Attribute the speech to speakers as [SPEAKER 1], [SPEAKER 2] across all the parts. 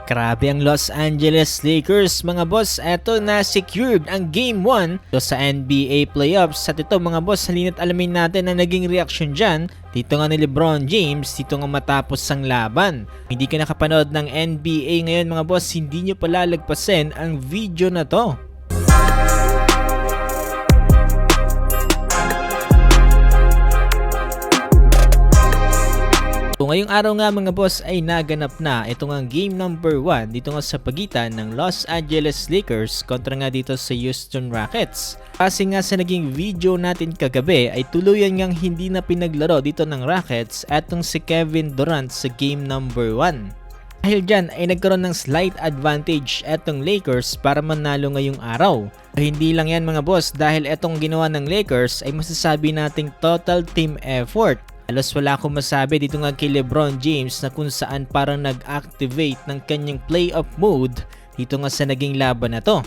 [SPEAKER 1] Grabe ang Los Angeles Lakers mga boss. Eto na secured ang Game 1 sa NBA Playoffs. At ito mga boss, halina't alamin natin ang naging reaksyon dyan dito nga ni LeBron James dito nga matapos ang laban. Hindi ka nakapanood ng NBA ngayon mga boss, hindi nyo palalagpasin ang video na to. So, ngayong araw nga mga boss ay naganap na ito nga game number 1 dito nga sa pagitan ng Los Angeles Lakers kontra nga dito sa Houston Rockets. Kasi nga sa naging video natin kagabi ay tuluyan ngang hindi na pinaglaro dito ng Rockets atong si Kevin Durant sa game number 1. Dahil dyan ay nagkaroon ng slight advantage etong Lakers para manalo ngayong araw. So, hindi lang yan mga boss, dahil etong ginawa ng Lakers ay masasabi nating total team effort. Halos wala akong masabi dito nga kay LeBron James na kung saan parang nag-activate ng kanyang playoff mode dito nga sa naging laban na to.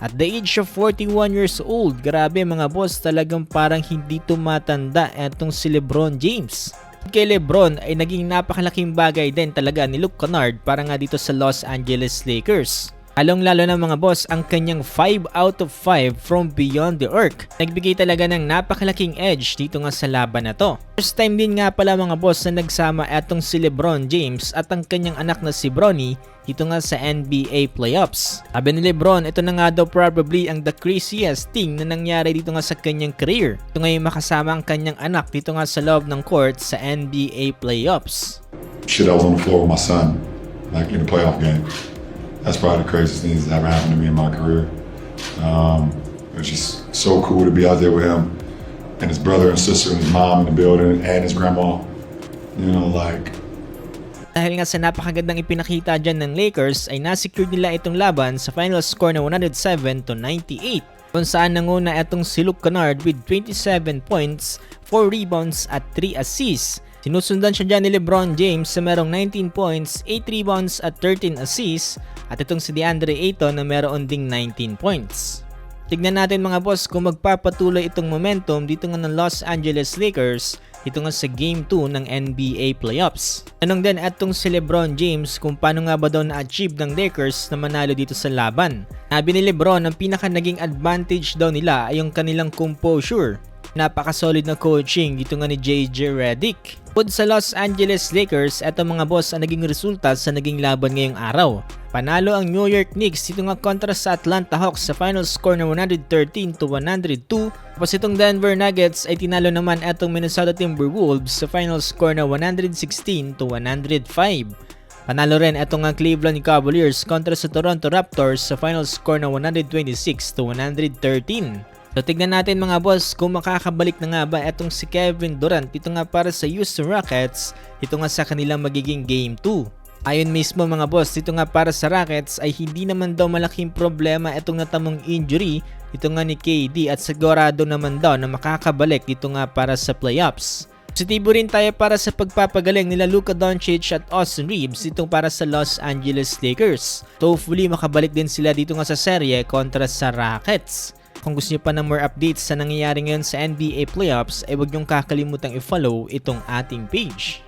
[SPEAKER 1] At the age of 41 years old, grabe mga boss, talagang parang hindi tumatanda etong si LeBron James. Kay LeBron ay naging napakalaking bagay din talaga ni Luke Kennard para nga dito sa Los Angeles Lakers. Lalong-lalo na mga boss ang kanyang 5 out of 5 from beyond the arc. Nagbigay talaga ng napakalaking edge dito nga sa laban na to. First time din nga pala mga boss na nagsama etong si LeBron James at ang kanyang anak na si Bronny dito nga sa NBA Playoffs. Sabi ni LeBron, ito na nga daw probably ang the craziest thing na nangyari dito nga sa kanyang career. Ito nga yung makasama ang kanyang anak dito nga sa loob ng court sa NBA Playoffs.
[SPEAKER 2] Shit, I was on the floor with my son, like in a playoff game. That's probably the craziest thing that's ever happened to me in my career. It was just so cool to be out there with him and his brother and sister and his mom in the building and his grandma. You know, like...
[SPEAKER 1] Dahil nga sa napakagandang ipinakita dyan ng Lakers ay nasecure nila itong laban sa final score na 107-98. Kung saan nanguna itong si Luke Kennard with 27 points, 4 rebounds at 3 assists. Sinusundan siya dyan ni LeBron James sa merong 19 points, 8 rebounds at 13 assists, at itong si DeAndre Ayton na meron ding 19 points. Tignan natin mga boss kung magpapatuloy itong momentum dito nga ng Los Angeles Lakers dito nga sa Game 2 ng NBA Playoffs. Tanong din itong si LeBron James kung paano nga ba daw na-achieve ng Lakers na manalo dito sa laban. Sabi ni LeBron, ang pinaka naging advantage daw nila ay yung kanilang composure. Napaka-solid na coaching dito nga ni JJ Redick. Bukod sa Los Angeles Lakers, eto mga boss ang naging resulta sa naging laban ngayong araw. Panalo ang New York Knicks dito nga kontra sa Atlanta Hawks sa final score na 113-102. Tapos itong Denver Nuggets ay tinalo naman etong Minnesota Timberwolves sa final score na 116-105. Panalo rin etong ang Cleveland Cavaliers kontra sa Toronto Raptors sa final score na 126-113. So tignan natin mga boss kung makakabalik na nga ba etong si Kevin Durant dito nga para sa Houston Rockets dito nga sa kanilang magiging Game 2. Ayon mismo mga boss, dito nga para sa Rockets ay hindi naman daw malaking problema itong natamong injury dito nga ni KD at sigurado naman daw na makakabalik dito nga para sa playoffs. Positibo rin tayo para sa pagpapagaling nila Luka Doncic at Austin Reeves dito para sa Los Angeles Lakers. So hopefully makabalik din sila dito nga sa serye kontra sa Rockets. Kung gusto nyo pa ng more updates sa nangyayari ngayon sa NBA Playoffs ay huwag nyong kakalimutang i-follow itong ating page.